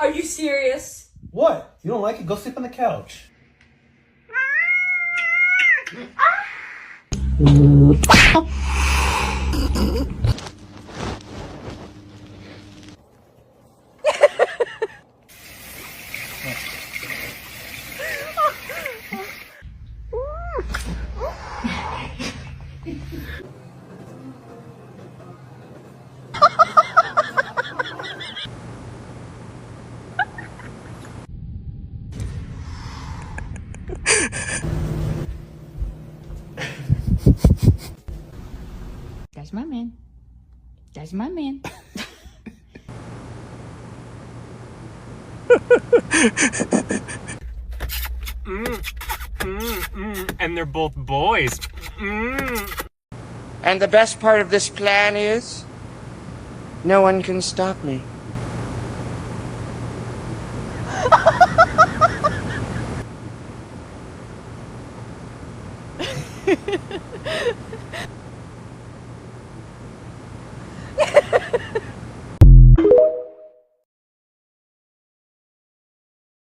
Are you serious? What? You don't like it? Go sleep on the couch. That's my man. That's my man. And they're both boys. And the best part of this plan is, no one can stop me.